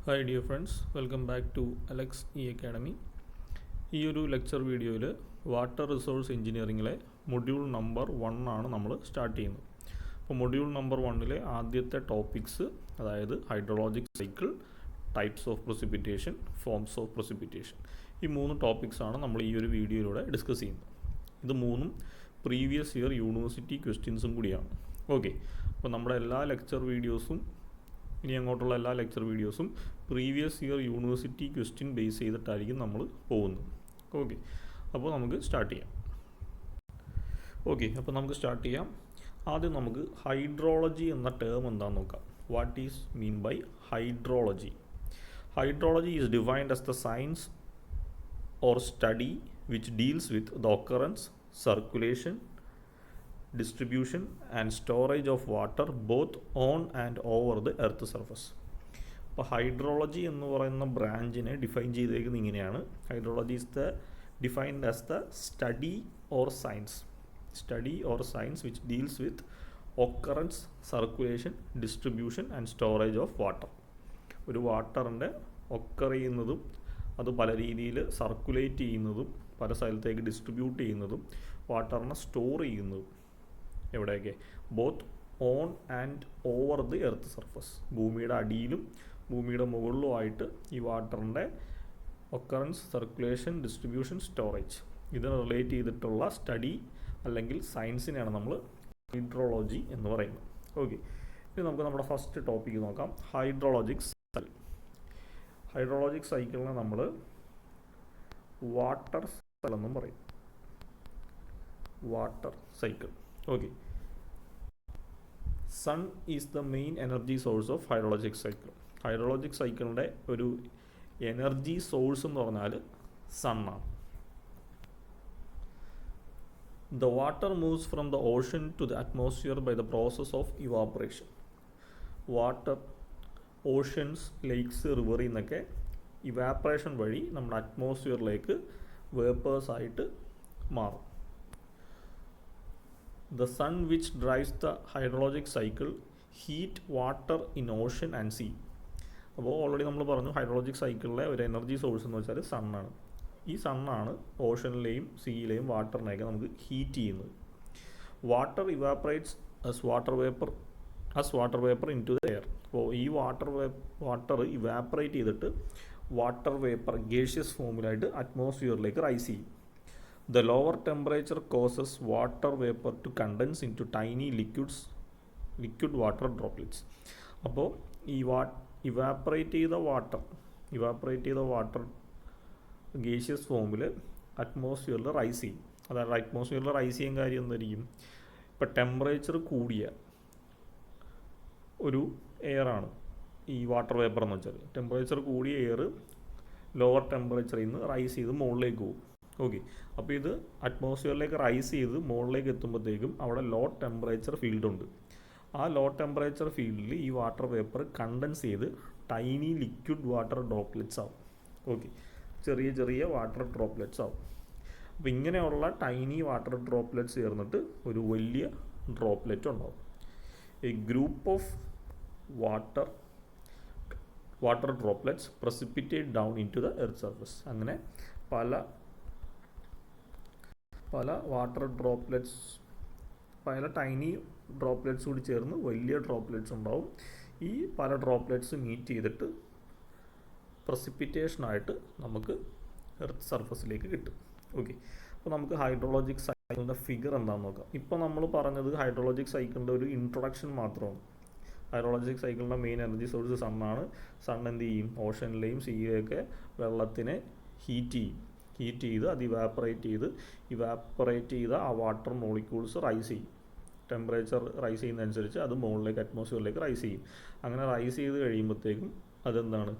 Hi dear friends, welcome back to Alex E academy. ഈ ഒരു lecture വീഡിയോയിൽ water resource എഞ്ചിനീയറിങ്ങിലെ മൊഡ്യൂൾ നമ്പർ 1 ആണ് നമ്മൾ സ്റ്റാർട്ട് ചെയ്യുന്നത്. അപ്പോൾ മൊഡ്യൂൾ നമ്പർ 1 ആദ്യത്തെ ടോപ്പിക്സ്, അതായത് hydrologic cycle, types of precipitation, forms of precipitation, ഈ 3 ടോപ്പിക്സാണ് നമ്മൾ ഈ ഒരു വീഡിയോയിലൂടെ ഡിസ്കസ് ചെയ്യുന്നത്. ഇത് 3 പ്രീവിയസ് ഇയർ യൂണിവേഴ്സിറ്റി ക്വസ്റ്റ്യൻസും കൂടിയാണ്. ഓക്കെ, അപ്പോൾ നമ്മുടെ എല്ലാ ലെക്ചർ വീഡിയോസും ഇനി അങ്ങോട്ടുള്ള എല്ലാ ലെക്ചർ വീഡിയോസും previous year university question base ചെയ്തിട്ടായിരിക്കും നമ്മൾ പോകുന്നത്. ഓക്കെ, അപ്പോൾ നമുക്ക് സ്റ്റാർട്ട് ചെയ്യാം. ആദ്യം നമുക്ക് ഹൈഡ്രോളജി എന്ന ടേം എന്താണെന്ന് നോക്കാം. What is mean by hydrology? Hydrology is defined as the science or study which deals with the occurrence, circulation, distribution and storage of water both on and over the earth surface. അപ്പോൾ hydrology എന്ന് പറയുന്ന ബ്രാഞ്ചിനെ define ചെയ്തേക്കുന്നത് ഇങ്ങനെയാണ്. Hydrology is defined as the study or science which deals with occurrence, circulation, distribution and storage of water. ഒരു വാട്ടറിൻ്റെ occur ചെയ്യുന്നതും അത് പല രീതിയിൽ സർക്കുലേറ്റ് ചെയ്യുന്നതും പല സ്ഥലത്തേക്ക് ഡിസ്ട്രിബ്യൂട്ട് ചെയ്യുന്നതും വാട്ടറിനെ സ്റ്റോർ ചെയ്യുന്നതും എവിടെയൊക്കെ? Both on and over the earth surface, ഭൂമിയുടെ അടിയിലും ഭൂമിയുടെ മുകളിലുമായിട്ട് ഈ വാട്ടറിൻ്റെ ഒക്കറൻസ്, സർക്കുലേഷൻ, ഡിസ്ട്രിബ്യൂഷൻ, സ്റ്റോറേജ് ഇതിനെ റിലേറ്റ് ചെയ്തിട്ടുള്ള സ്റ്റഡി അല്ലെങ്കിൽ സയൻസിനെയാണ് നമ്മൾ ഹൈഡ്രോളജി എന്ന് പറയുന്നത്. ഓക്കെ, ഇനി നമുക്ക് നമ്മുടെ ഫസ്റ്റ് ടോപ്പിക്ക് നോക്കാം. ഹൈഡ്രോളജിക് സൈക്കിളിനെ നമ്മൾ വാട്ടർ സൈക്കിൾ എന്നും പറയും. Water cycle. Okay, sun is the main energy source of hydrologic cycle. Hydrologic സൈക്കിളിൻ്റെ ഒരു എനർജി സോഴ്സ് എന്ന് പറഞ്ഞാൽ സണ്ണാണ്. The water moves from the ocean to the atmosphere by the process of evaporation. Water oceans, lakes, റിവറിൽ നിന്നൊക്കെ evaporation വഴി നമ്മുടെ അറ്റ്മോസ്ഫിയറിലേക്ക് വേപ്പേഴ്സായിട്ട് മാറും. The sun which drives the hydrologic cycle heat water in ocean and sea. അപ്പോൾ already നമ്മൾ പറഞ്ഞു ഹൈഡ്രോളജിക് സൈക്കിളിലെ ഒരു എനർജി സോഴ്സ് എന്ന് വെച്ചാൽ സണ്ണാണ്. ഈ സണ്ണാണ് ഓഷനിലെയും സീയിലെയും വാട്ടറിനെയൊക്കെ നമുക്ക് ഹീറ്റ് ചെയ്യുന്നത്. Water evaporates as water vapour into the air. അപ്പോൾ ഈ വാട്ടർ ഇവാപ്പറേറ്റ് ചെയ്തിട്ട് വാട്ടർ വേപ്പർ ഗേഷ്യസ് ഫോമിലായിട്ട് അറ്റ്മോസ്ഫിയറിലേക്ക് റൈസ് ചെയ്യും. The lower temperature causes water vapour to condense into tiny liquid water droplets. അപ്പോൾ ഈ ഇവാപ്പറേറ്റ് ചെയ്ത വാട്ടർ ഗേഷ്യസ് ഫോമിൽ അറ്റ്മോസ്ഫിയറിൽ റൈസ് ചെയ്യും. അതായത് അറ്റ്മോസ്ഫിയറിൽ റൈസ് ചെയ്യാൻ കാര്യം എന്തായിരിക്കും? ഇപ്പോൾ ടെമ്പറേച്ചർ കൂടിയ ഒരു എയറാണ് ഈ വാട്ടർ വേപ്പർ എന്ന് വെച്ചാൽ. ടെമ്പറേച്ചർ കൂടിയ എയർ ലോവർ ടെമ്പറേച്ചറിൽ നിന്ന് റൈസ് ചെയ്ത് മുകളിലേക്ക് പോകും. ഓക്കെ, അപ്പോൾ ഇത് അറ്റ്മോസ്ഫിയറിലേക്ക് റൈസ് ചെയ്ത് മുകളിലേക്ക് എത്തുമ്പോഴത്തേക്കും അവിടെ ലോ ടെമ്പറേച്ചർ ഫീൽഡുണ്ട്. ആ ലോ ടെമ്പറേച്ചർ ഫീൽഡിൽ ഈ വാട്ടർ വേപ്പർ കണ്ടൻസ് ചെയ്ത് ടൈനി ലിക്വിഡ് വാട്ടർ ഡ്രോപ്ലെറ്റ്സ് ആവും. ഓക്കെ, ചെറിയ ചെറിയ വാട്ടർ ഡ്രോപ്ലെറ്റ്സ് ആവും. അപ്പോൾ ഇങ്ങനെയുള്ള ടൈനി വാട്ടർ ഡ്രോപ്ലെറ്റ്സ് ചേർന്നിട്ട് ഒരു വലിയ ഡ്രോപ്ലെറ്റ് ഉണ്ടാവും. A group of water droplets precipitate down into the earth surface. അങ്ങനെ പല വാട്ടർ ഡ്രോപ്ലെറ്റ്സ്, പല ടൈനി ഡ്രോപ്ലെറ്റ്സ് കൂടി ചേർന്ന് വലിയ ഡ്രോപ്ലെറ്റ്സ് ഉണ്ടാവും. ഈ പല ഡ്രോപ്ലെറ്റ്സ് മീറ്റ് ചെയ്തിട്ട് പ്രസിപ്പിറ്റേഷനായിട്ട് നമുക്ക് എർത്ത് സർഫസിലേക്ക് കിട്ടും. ഓക്കെ, അപ്പോൾ നമുക്ക് ഹൈഡ്രോളജിക് സൈക്കിളിൻ്റെ ഫിഗർ എന്താണെന്ന് നോക്കാം. ഇപ്പോൾ നമ്മൾ പറഞ്ഞത് ഹൈഡ്രോളജിക് സൈക്കിളിൻ്റെ ഒരു ഇൻട്രൊഡക്ഷൻ മാത്രമാണ്. ഹൈഡ്രോളജിക് സൈക്കിളിൻ്റെ മെയിൻ എനർജി സോഴ്സ് സണ്ണാണ്. സൺ എന്ത് ചെയ്യും? ഓഷനിലെയും സീയിലെയൊക്കെ വെള്ളത്തിനെ ഹീറ്റ് ചെയ്ത് അത് ഇവാപ്പറേറ്റ് ചെയ്ത് ആ വാട്ടർ മോളിക്യൂൾസ് റൈസ് ചെയ്യും. ടെമ്പറേച്ചർ റൈസ് ചെയ്യുന്നതനുസരിച്ച് അത് മുകളിലേക്ക് അറ്റ്മോസ്ഫിയറിലേക്ക് റൈസ് ചെയ്യും. അങ്ങനെ റൈസ് ചെയ്ത് കഴിയുമ്പോഴത്തേക്കും അതെന്താണ്?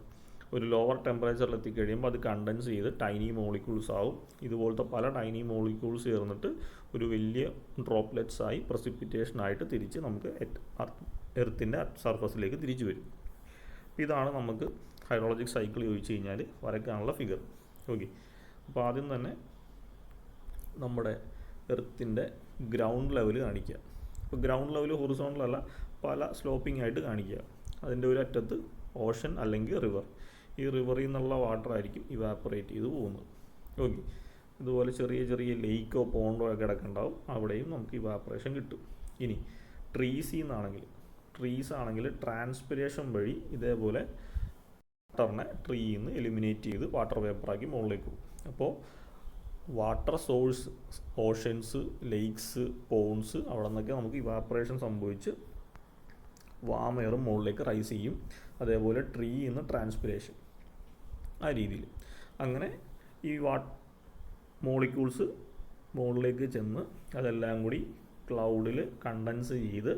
ഒരു ലോവർ ടെമ്പറേച്ചറിൽ എത്തിക്കഴിയുമ്പോൾ അത് കണ്ടൻസ് ചെയ്ത് ടൈനി മോളിക്യൂൾസ് ആവും. ഇതുപോലത്തെ പല ടൈനി മോളിക്യൂൾസ് ചേർന്നിട്ട് ഒരു വലിയ ഡ്രോപ്ലെറ്റ്സായി പ്രസിപ്പിറ്റേഷനായിട്ട് തിരിച്ച് നമുക്ക് എർത്തിൻ്റെ സർഫസിലേക്ക് തിരിച്ചു വരും. ഇതാണ് നമുക്ക് ഹൈഡ്രോളജിക് സൈക്കിൾ ചോദിച്ചു കഴിഞ്ഞാൽ വരയ്ക്കാനുള്ള ഫിഗർ. ഓക്കെ, അപ്പോൾ ആദ്യം തന്നെ നമ്മുടെ എർത്തിൻ്റെ ഗ്രൗണ്ട് ലെവൽ കാണിക്കുക. അപ്പോൾ ഗ്രൗണ്ട് ലെവൽ ഹൊറിസോണ്ടലല്ല, പല സ്ലോപ്പിംഗ് ആയിട്ട് കാണിക്കുക. അതിൻ്റെ ഒരു അറ്റത്ത് ഓഷൻ അല്ലെങ്കിൽ റിവർ. ഈ റിവറിൽ നിന്നുള്ള വാട്ടർ ആയിരിക്കും ഇവാപ്പറേറ്റ് ചെയ്ത് പോകുന്നത്. ഓക്കെ, ഇതുപോലെ ചെറിയ ചെറിയ ലേക്കോ പോണ്ടോ ഒക്കെ കിടക്കുന്നുണ്ടാവും, അവിടെയും നമുക്ക് ഇവാപ്പറേഷൻ കിട്ടും. ഇനി ട്രീസ് ആണെങ്കിൽ ട്രാൻസ്പിരേഷൻ വഴി ഇതേപോലെ വാട്ടറിനെ ട്രീയിൽ നിന്ന് എലിമിനേറ്റ് ചെയ്ത് വാട്ടർ വേപ്പറാക്കി മുകളിലേക്ക് പോകും. അപ്പോൾ water source, oceans, lakes, ponds, അവിടെ നിന്നൊക്കെ നമുക്ക് ഇവാപ്പറേഷൻ സംഭവിച്ച് വാം എയർ മുകളിലേക്ക് റൈസ് ചെയ്യും. അതേപോലെ ട്രീയിൽ നിന്ന് ട്രാൻസ്പിരേഷൻ, ആ രീതിയിൽ. അങ്ങനെ ഈ മോളിക്യൂൾസ് മുകളിലേക്ക് ചെന്ന് അതെല്ലാം കൂടി ക്ലൗഡിൽ കണ്ടൻസ് ചെയ്ത്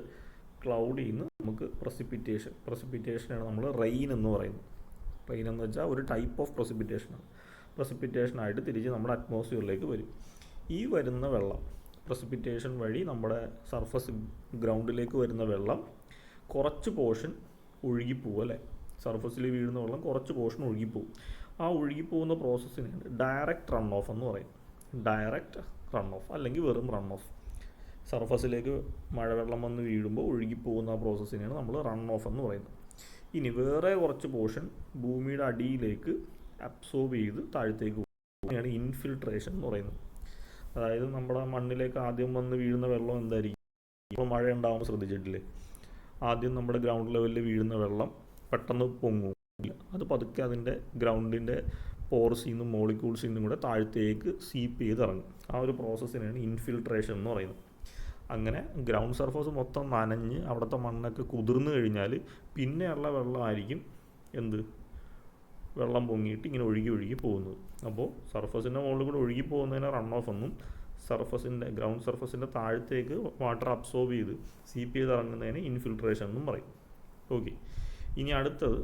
ക്ലൗഡിൽ നിന്ന് നമുക്ക് പ്രസിപ്പിറ്റേഷനാണ് നമ്മൾ റെയിൻ എന്ന് പറയുന്നത്. റെയിൻ എന്ന് വെച്ചാൽ ഒരു ടൈപ്പ് ഓഫ് പ്രസിപ്പിറ്റേഷനായിട്ട് തിരിച്ച് നമ്മുടെ അറ്റ്മോസ്ഫിയറിലേക്ക് വരും. ഈ വരുന്ന വെള്ളം പ്രസിപ്പിറ്റേഷൻ വഴി നമ്മുടെ സർഫസ് ഗ്രൗണ്ടിലേക്ക് വരുന്ന വെള്ളം കുറച്ച് പോർഷൻ ഒഴുകിപ്പോവും അല്ലേ. സർഫസിൽ വീഴുന്ന വെള്ളം കുറച്ച് പോർഷൻ ഒഴുകിപ്പോവും. ആ ഒഴുകിപ്പോകുന്ന പ്രോസസ്സിനാണ് ഡയറക്റ്റ് റൺ ഓഫ് എന്ന് പറയും. ഡയറക്റ്റ് റൺ ഓഫ് അല്ലെങ്കിൽ വെറും റൺ ഓഫ്. സർഫസിലേക്ക് മഴവെള്ളം വന്ന് വീഴുമ്പോൾ ഒഴുകിപ്പോകുന്ന ആ പ്രോസസ്സിനെയാണ് നമ്മൾ റൺ ഓഫ് എന്ന് പറയുന്നത്. ഇനി വേറെ കുറച്ച് പോർഷൻ ഭൂമിയുടെ അടിയിലേക്ക് അബ്സോർബ് ചെയ്ത് താഴത്തേക്ക് പോകുന്നതാണ് ഇൻഫിൽട്രേഷൻ എന്ന് പറയുന്നത്. അതായത് നമ്മുടെ മണ്ണിലേക്ക് ആദ്യം വന്ന് വീഴുന്ന വെള്ളം എന്തായിരിക്കും? ഇപ്പോൾ മഴ ഉണ്ടാകുമ്പോൾ ശ്രദ്ധിച്ചിട്ടില്ലേ, ആദ്യം നമ്മുടെ ഗ്രൗണ്ട് ലെവലിൽ വീഴുന്ന വെള്ളം പെട്ടെന്ന് പൊങ്ങും. അത് പതുക്കെ അതിൻ്റെ ഗ്രൗണ്ടിൻ്റെ പോർസിൽ നിന്നും മോളിക്യൂൾസിൽ നിന്നും കൂടെ താഴത്തേക്ക് സീപ്പ് ചെയ്ത് ഇറങ്ങും. ആ ഒരു പ്രോസസ്സിനാണ് ഇൻഫിൽട്രേഷൻ എന്ന് പറയുന്നത്. അങ്ങനെ ഗ്രൗണ്ട് സർഫസ് മൊത്തം നനഞ്ഞ് അവിടുത്തെ മണ്ണൊക്കെ കുതിർന്നു കഴിഞ്ഞാൽ പിന്നെയുള്ള വെള്ളമായിരിക്കും വെള്ളം പൊങ്ങിയിട്ട് ഇങ്ങനെ ഒഴുകി പോകുന്നത്. അപ്പോൾ സർഫസിൻ്റെ മുകളിൽ കൂടെ ഒഴുകി പോകുന്നതിന് റൺ ഓഫ് എന്നും, ഗ്രൗണ്ട് സർഫസിൻ്റെ താഴത്തേക്ക് വാട്ടർ അബ്സോർബ് ചെയ്ത് സീപ്പ് ചെയ്ത് ഇറങ്ങുന്നതിന് ഇൻഫിൽട്രേഷൻ എന്നും പറയും. ഓക്കെ, ഇനി അടുത്തത്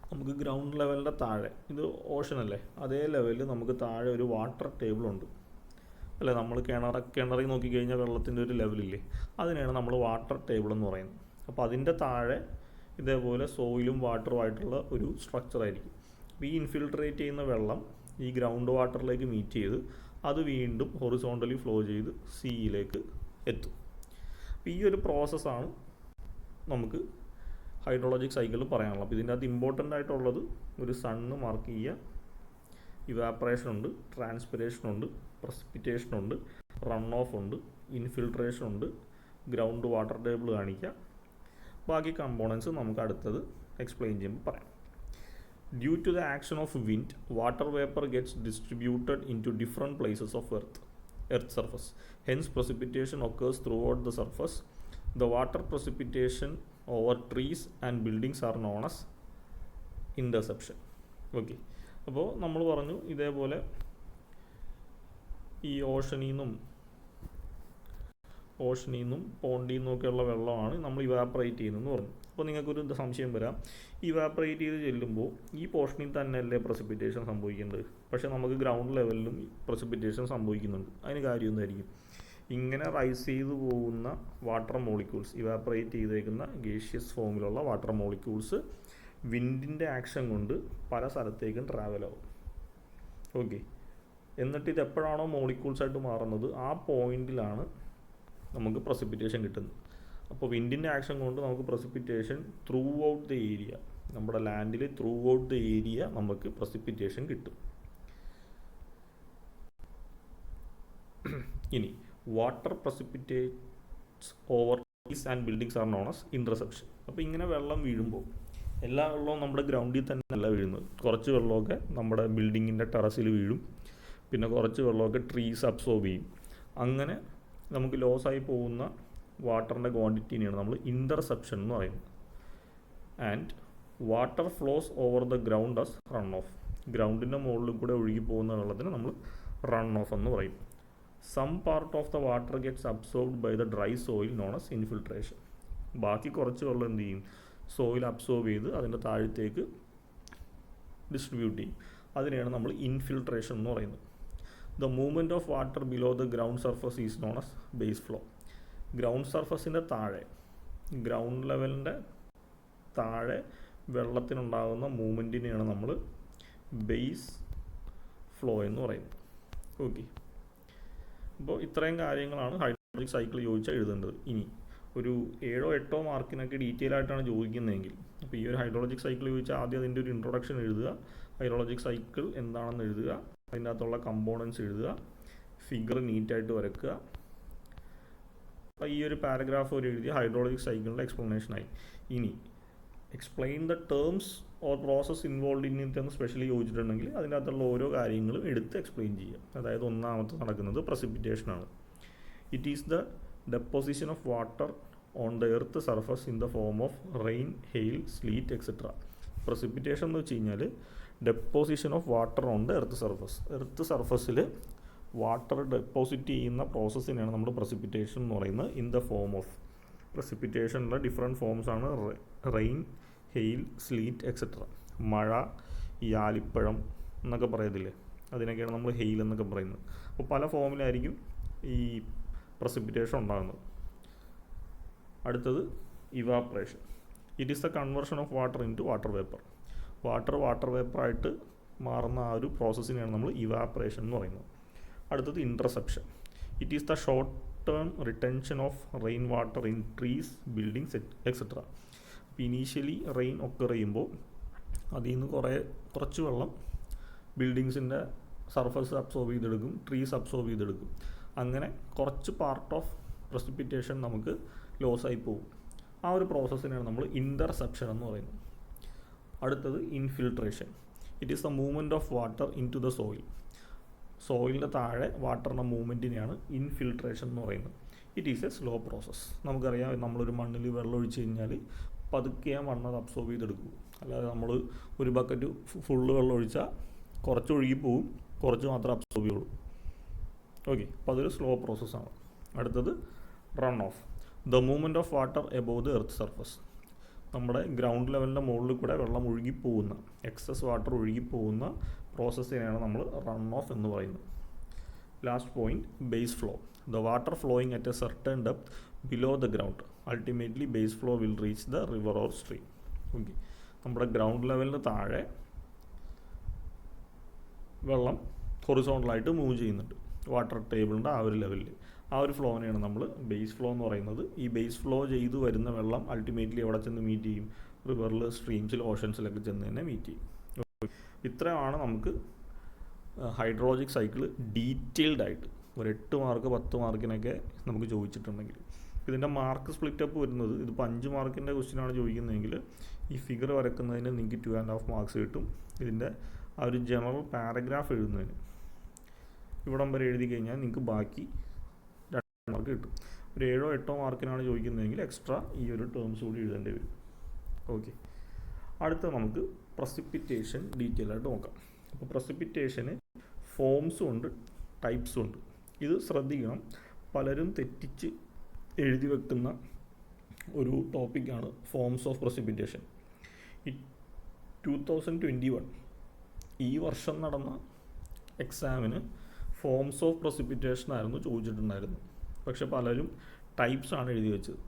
നമുക്ക് ഗ്രൗണ്ട് ലെവലിൻ്റെ താഴെ, ഇത് ഓഷൻ അല്ലേ, അതേ ലെവലിൽ നമുക്ക് താഴെ ഒരു വാട്ടർ ടേബിളുണ്ട് അല്ലേ. നമ്മൾ കിണറിൽ നോക്കിക്കഴിഞ്ഞാൽ വെള്ളത്തിൻ്റെ ഒരു ലെവലില്ലേ, അതിനെയാണ് നമ്മൾ വാട്ടർ ടേബിൾ എന്ന് പറയുന്നത്. അപ്പോൾ അതിൻ്റെ താഴെ ഇതേപോലെ സോയിലും വാട്ടറുമായിട്ടുള്ള ഒരു സ്ട്രക്ചറായിരിക്കും. അപ്പോൾ ഈ ഇൻഫിൽട്രേറ്റ് ചെയ്യുന്ന വെള്ളം ഈ ഗ്രൗണ്ട് വാട്ടറിലേക്ക് മീറ്റ് ചെയ്ത് അത് വീണ്ടും ഹൊറിസോണ്ടലി ഫ്ലോ ചെയ്ത് സീയിലേക്ക് എത്തും. അപ്പോൾ ഈ ഒരു പ്രോസസ്സാണ് നമുക്ക് ഹൈഡ്രോളജിക് സൈക്കിളിൽ പറയാനുള്ളത്. അപ്പോൾ ഇതിൻ്റെ അകത്ത് ഇമ്പോർട്ടൻ്റ് ആയിട്ടുള്ളത് ഒരു സണ്ണ് മാർക്ക് ചെയ്യുക, ഇവാപ്പറേഷൻ ഉണ്ട്, ട്രാൻസ്പിരേഷൻ ഉണ്ട്, പ്രസിപ്പിറ്റേഷൻ ഉണ്ട്, റൺ ഓഫ് ഉണ്ട്, ഇൻഫിൽട്രേഷൻ ഉണ്ട്, ഗ്രൗണ്ട് വാട്ടർ ടേബിൾ കാണിക്കുക. ബാക്കി കമ്പോണൻസ് നമുക്ക് അടുത്തത് എക്സ്പ്ലെയിൻ ചെയ്യുമ്പോൾ പറയാം. Due to the action of wind, water vapor gets distributed into different places of Earth surface. Hence, precipitation occurs throughout the surface. The water precipitation over trees and buildings are known as interception. Okay. അപ്പോൾ നമ്മൾ പറഞ്ഞു ഇതേപോലെ ഈ ഓഷനിൽ നിന്നും പോണ്ടിൽ നിന്നൊക്കെയുള്ള വെള്ളമാണ് നമ്മൾ evaporate ചെയ്യുന്നതെന്ന് പറഞ്ഞു. അപ്പോൾ നിങ്ങൾക്കൊരു സംശയം വരാം, ഇവാപ്പറേറ്റ് ചെയ്ത് ചെല്ലുമ്പോൾ ഈ പോർഷനിൽ തന്നെയല്ലേ പ്രസിപ്പിറ്റേഷൻ സംഭവിക്കേണ്ടത്, പക്ഷേ നമുക്ക് ഗ്രൗണ്ട് ലെവലിലും പ്രസിപ്പിറ്റേഷൻ സംഭവിക്കുന്നുണ്ട്. അതിന് കാര്യം എന്തായിരിക്കും? ഇങ്ങനെ റൈസ് ചെയ്ത് പോകുന്ന വാട്ടർ മോളിക്യൂൾസ്, ഇവാപ്പറേറ്റ് ചെയ്തേക്കുന്ന ഗേഷ്യസ് ഫോമിലുള്ള വാട്ടർ മോളിക്യൂൾസ് വിൻഡിൻ്റെ ആക്ഷൻ കൊണ്ട് പല സ്ഥലത്തേക്കും ട്രാവൽ ആവും. ഓക്കെ, എന്നിട്ട് ഇത് എപ്പോഴാണോ മോളിക്യൂൾസായിട്ട് മാറുന്നത് ആ പോയിന്റിലാണ് നമുക്ക് പ്രസിപ്പിറ്റേഷൻ കിട്ടുന്നത്. അപ്പോൾ വിൻഡിൻ്റെ ആക്ഷൻ കൊണ്ട് നമുക്ക് precipitation throughout the area, നമ്മുടെ ലാൻഡിൽ ത്രൂ ഔട്ട് ദ ഏരിയ നമുക്ക് പ്രസിപ്പിറ്റേഷൻ കിട്ടും. ഇനി water precipitates over trees and buildings are known as interception. അപ്പോൾ ഇങ്ങനെ വെള്ളം വീഴുമ്പോൾ എല്ലാ വെള്ളവും നമ്മുടെ ഗ്രൗണ്ടിൽ തന്നെ അല്ല വീഴുന്നത്. കുറച്ച് വെള്ളമൊക്കെ നമ്മുടെ ബിൽഡിങ്ങിൻ്റെ ടെറസിൽ വീഴും, പിന്നെ കുറച്ച് വെള്ളമൊക്കെ ട്രീസ് അബ്സോർബ് ചെയ്യും. അങ്ങനെ നമുക്ക് ലോസായി പോകുന്ന വാട്ടറിൻ്റെ ക്വാണ്ടിറ്റീനെയാണ് നമ്മൾ ഇൻ്റർസെപ്ഷൻ എന്ന് പറയുന്നത്. And water flows over the ground as runoff. ഗ്രൗണ്ടിൻ്റെ മുകളിൽ കൂടെ ഒഴുകി പോകുന്ന വെള്ളത്തിന് നമ്മൾ റൺ ഓഫ് എന്ന് പറയും. Some part of the water gets absorbed by the dry soil known as infiltration. ബാക്കി കുറച്ച് വെള്ളം എന്ത് ചെയ്യും? സോയിൽ അബ്സോർബ് ചെയ്ത് അതിൻ്റെ താഴത്തേക്ക് ഡിസ്ട്രിബ്യൂട്ട് ചെയ്യും. അതിനെയാണ് നമ്മൾ ഇൻഫിൽട്രേഷൻ എന്ന് പറയുന്നത്. The movement of water below the ground surface is known as base flow. Ground സർഫസിൻ്റെ താഴെ, ഗ്രൗണ്ട് ലെവലിൻ്റെ താഴെ വെള്ളത്തിനുണ്ടാകുന്ന മൂവ്മെൻറ്റിനെയാണ് നമ്മൾ ബേസ് ഫ്ലോ എന്ന് പറയുന്നത്. ഓക്കെ, അപ്പോൾ ഇത്രയും കാര്യങ്ങളാണ് ഹൈഡ്രോളജിക് സൈക്കിൾ ചോദിച്ചാൽ എഴുതേണ്ടത്. ഇനി ഒരു 7-8 മാർക്കിനൊക്കെ ഡീറ്റെയിൽ ആയിട്ടാണ് ചോദിക്കുന്നതെങ്കിൽ, അപ്പോൾ ഈ ഒരു ഹൈഡ്രോളജിക് സൈക്കിൾ ചോദിച്ചാൽ ആദ്യം അതിൻ്റെ ഒരു ഇൻട്രൊഡക്ഷൻ എഴുതുക, ഹൈഡ്രോളജിക് സൈക്കിൾ എന്താണെന്ന് എഴുതുക, അതിൻ്റെ അകത്തുള്ള കമ്പോണൻസ് എഴുതുക, ഫിഗർ നീറ്റായിട്ട് വരയ്ക്കുക. അപ്പോൾ ഈ ഒരു പാരഗ്രാഫ് ഒരു എഴുതിയ ഹൈഡ്രോളജിക് സൈക്കിളിൻ്റെ എക്സ്പ്ലനേഷനായി. ഇനി explain the terms or process involve in it എന്ന് സ്പെഷ്യലി ചോദിച്ചിട്ടുണ്ടെങ്കിൽ അതിൻ്റെ അകത്തുള്ള ഓരോ കാര്യങ്ങളും എടുത്ത് എക്സ്പ്ലെയിൻ ചെയ്യുക. അതായത് ഒന്നാമത്തെ നടക്കുന്നത് പ്രസിപ്പിറ്റേഷനാണ്. It is the deposition of water on the earth surface in the form of rain, hail, sleet, etc. Precipitation എന്ന് വെച്ച് കഴിഞ്ഞാൽ deposition of water on the earth surface. Earth സർഫസിൽ വാട്ടർ ഡെപ്പോസിറ്റ് ചെയ്യുന്ന പ്രോസസ്സിനെയാണ് നമ്മൾ പ്രസിപ്പിറ്റേഷൻ എന്ന് പറയുന്നത്. ഇൻ ദ ഫോം ഓഫ് പ്രസിപ്പിറ്റേഷനുള്ള ഡിഫറെൻറ്റ് ഫോംസ് ആണ് റെയിൻ, ഹെയിൽ, സ്ലീറ്റ്, എക്സെട്ര. മഴ, ഈ ആലിപ്പഴം എന്നൊക്കെ പറയത്തില്ലേ, അതിനൊക്കെയാണ് നമ്മൾ ഹെയിൽ എന്നൊക്കെ പറയുന്നത്. അപ്പോൾ പല ഫോമിലായിരിക്കും ഈ പ്രസിപ്പിറ്റേഷൻ ഉണ്ടാകുന്നത്. അടുത്തത് evaporation. It is the conversion of water into water vapour. Water വേപ്പറായിട്ട് മാറുന്ന ആ ഒരു പ്രോസസ്സിനെയാണ് നമ്മൾ ഇവാപ്രേഷൻ എന്ന് പറയുന്നത്. അടുത്തത് interception. It is the short term retention of rain water in trees, buildings, etcetera. അപ്പോൾ ഇനീഷ്യലി റെയിൻ ഒക്കെ ചെയ്യുമ്പോൾ അതിൽ നിന്ന് കുറച്ച് വെള്ളം ബിൽഡിങ്സിൻ്റെ സർഫസ് അബ്സോർബ് ചെയ്തെടുക്കും, ട്രീസ് അബ്സോർബ് ചെയ്തെടുക്കും. അങ്ങനെ കുറച്ച് പാർട്ട് ഓഫ് പ്രസിപ്പിറ്റേഷൻ നമുക്ക് ലോസായി പോകും. ആ ഒരു പ്രോസസ്സിനാണ് നമ്മൾ ഇൻ്റർസെപ്ഷൻ എന്ന് പറയുന്നത്. അടുത്തത് infiltration. It is the movement of water into the soil. സോയിലിൻ്റെ താഴെ വാട്ടറിൻ്റെ മൂവ്മെൻറ്റിനെയാണ് ഇൻഫിൽട്രേഷൻ എന്ന് പറയുന്നത്. It is a slow process. നമുക്കറിയാം, നമ്മളൊരു മണ്ണിൽ വെള്ളം ഒഴിച്ച് കഴിഞ്ഞാൽ പതുക്കെ ആ മണ്ണ് അത് അബ്സോർബ് ചെയ്തെടുക്കും. അല്ലാതെ നമ്മൾ ഒരു ബക്കറ്റ് ഫുള്ള് വെള്ളം ഒഴിച്ചാൽ കുറച്ച് ഒഴുകി പോവും, കുറച്ച് മാത്രമേ അബ്സോർബ് ചെയ്യുള്ളൂ. ഓക്കെ, അപ്പോൾ അതൊരു സ്ലോ പ്രോസസ്സാണ്. അടുത്തത് run off. The movement of water above the earth surface. നമ്മുടെ ഗ്രൗണ്ട് ലെവലിൻ്റെ മുകളിൽ കൂടെ വെള്ളം ഒഴുകിപ്പോകുന്ന, എക്സസ് വാട്ടർ ഒഴുകിപ്പോകുന്ന പ്രോസസ്സിനെയാണ് നമ്മൾ റൺ ഓഫ് എന്ന് പറയുന്നത്. Last point, base flow. The water flowing at A certain depth below the ground. Ultimately base flow will reach the river or stream. Okay, നമ്മുടെ ground ലെവലിന് താഴെ വെള്ളം ഹൊറിസോണ്ടലായിട്ട് മൂവ് ചെയ്യുന്നുണ്ട് വാട്ടർ ടേബിളിൻ്റെ ആ ഒരു ലെവലിൽ. ആ ഒരു ഫ്ലോനെയാണ് നമ്മൾ ബേസ് ഫ്ലോ എന്ന് പറയുന്നത്. ഈ ബേസ് ഫ്ലോ ചെയ്ത് വരുന്ന വെള്ളം അൾട്ടിമേറ്റ്ലി എവിടെ ചെന്ന് മീറ്റ് ചെയ്യും? റിവറിൽ, സ്ട്രീംസിൽ, ഓഷൻസിലൊക്കെ ചെന്ന് തന്നെ മീറ്റ് ചെയ്യും. ഇത്രയാണ് നമുക്ക് ഹൈഡ്രോളജിക് സൈക്കിൾ ഡീറ്റെയിൽഡ് ആയിട്ട് ഒരു 8 മാർക്ക് 10 മാർക്കിനൊക്കെ നമുക്ക് ചോദിച്ചിട്ടുണ്ടെങ്കിൽ. ഇതിൻ്റെ മാർക്ക് സ്പ്ലിറ്റപ്പ് വരുന്നത്, ഇതിപ്പോൾ 5 മാർക്കിൻ്റെ ക്വസ്റ്റ്യനാണ് ചോദിക്കുന്നതെങ്കിൽ ഈ ഫിഗർ വരക്കുന്നതിന് നിങ്ങൾക്ക് 2.5 മാർക്സ് കിട്ടും. ഇതിൻ്റെ ആ ഒരു ജനറൽ പാരഗ്രാഫ് എഴുതുന്നതിന് ഇവിടം വരെ എഴുതി കഴിഞ്ഞാൽ നിങ്ങൾക്ക് ബാക്കി 2 മാർക്ക് കിട്ടും. ഒരു 7-8 മാർക്കിനാണ് ചോദിക്കുന്നതെങ്കിൽ എക്സ്ട്രാ ഈ ഒരു ടേംസ് കൂടി എഴുതേണ്ടി വരും. ഓക്കെ, അടുത്ത നമുക്ക് പ്രസിപ്പിറ്റേഷൻ ഡീറ്റെയിൽ ആയിട്ട് നോക്കാം. അപ്പോൾ പ്രസിപ്പിറ്റേഷന് ഫോംസും ഉണ്ട്, ടൈപ്സും ഉണ്ട്. ഇത് ശ്രദ്ധിക്കണം, പലരും തെറ്റിച്ച് എഴുതി വെക്കുന്ന ഒരു ടോപ്പിക്കാണ് ഫോംസ് ഓഫ് പ്രസിപ്പിറ്റേഷൻ. ഈ 2021 ഈ വർഷം നടന്ന എക്സാമിന് ഫോംസ് ഓഫ് പ്രസിപ്പിറ്റേഷൻ ആയിരുന്നു ചോദിച്ചിട്ടുണ്ടായിരുന്നു. പക്ഷെ പലരും ടൈപ്സ് ആണ് എഴുതി വെച്ചത്.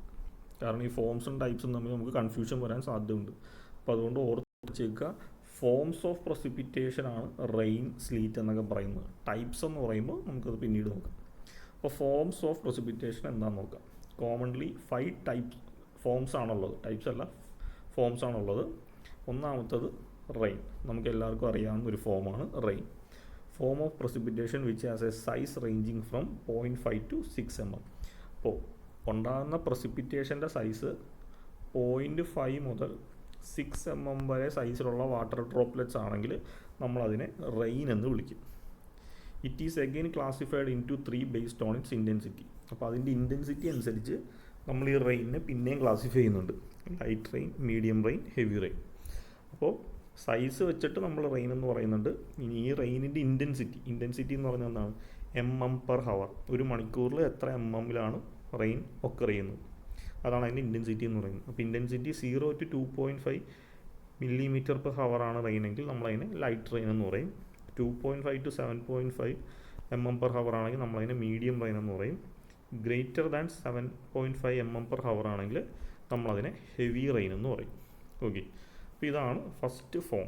കാരണം ഈ ഫോംസും ടൈപ്സും തമ്മിൽ നമുക്ക് കൺഫ്യൂഷൻ വരാൻ സാധ്യതയുണ്ട്. അപ്പോൾ അതുകൊണ്ട് ഓർത്ത് വെച്ചേക്കുക, ഫോംസ് ഓഫ് പ്രസിപ്പിറ്റേഷൻ ആണ് റെയിൻ, സ്ലീറ്റ് എന്നൊക്കെ പറയുന്നത്. ടൈപ്സ് എന്ന് പറയുമ്പോൾ നമുക്കത് പിന്നീട് നോക്കാം. അപ്പോൾ ഫോംസ് ഓഫ് പ്രസിപ്പിറ്റേഷൻ എന്താണെന്ന് നോക്കാം. കോമൺലി 5 ടൈപ്സ് ഫോംസ് ആണുള്ളത്, ടൈപ്സ് അല്ല, ഫോംസ് ആണുള്ളത്. ഒന്നാമത്തത് റെയിൻ. നമുക്ക് എല്ലാവർക്കും അറിയാവുന്ന ഒരു ഫോമാണ് rain. Form of precipitation which has a size ranging from 0.5 to 6 mm. അപ്പോൾ ഉണ്ടാകുന്ന പ്രസിപ്പിറ്റേഷൻ്റെ സൈസ് 0.5 മുതൽ 6 mm വരെ സൈസിലുള്ള വാട്ടർ ഡ്രോപ്ലെറ്റ്സ് ആണെങ്കിൽ നമ്മളതിനെ റെയിൻ എന്ന് വിളിക്കും. It is again classified into 3 based on its intensity. അപ്പോൾ അതിൻ്റെ ഇൻറ്റൻസിറ്റി അനുസരിച്ച് നമ്മൾ ഈ റെയിനെ പിന്നെയും ക്ലാസിഫൈ ചെയ്യുന്നുണ്ട്. Light rain, medium rain, heavy rain. അപ്പോൾ സൈസ് വെച്ചിട്ട് നമ്മൾ റെയിൻ എന്ന് പറയുന്നുണ്ട്. ഇനി ഈ റെയിനിൻ്റെ ഇൻറ്റൻസിറ്റി എന്ന് പറഞ്ഞാൽ എന്താണ്? mm/h. ഒരു മണിക്കൂറിൽ എത്ര mm-ലാണ് റെയിൻ ഒക്കർ ചെയ്യുന്നത്, അതാണ് അതിൻ്റെ ഇൻറ്റൻസിറ്റി എന്ന് പറയുന്നത്. അപ്പോൾ ഇൻറ്റൻസിറ്റി 0 to 2.5 mm/h ആണ് റെയിനെങ്കിൽ നമ്മളതിനെ ലൈറ്റ് റെയിൻ എന്ന് പറയും. 2.5 to 7.5 mm/h ആണെങ്കിൽ നമ്മളതിനെ മീഡിയം റെയിൻ എന്ന് പറയും. ഗ്രേറ്റർ ദാൻ 7.5 mm/h ആണെങ്കിൽ നമ്മളതിനെ ഹെവി റെയിൻ എന്ന് പറയും. ഓക്കെ, അപ്പോൾ ഇതാണ് ഫസ്റ്റ് ഫോം,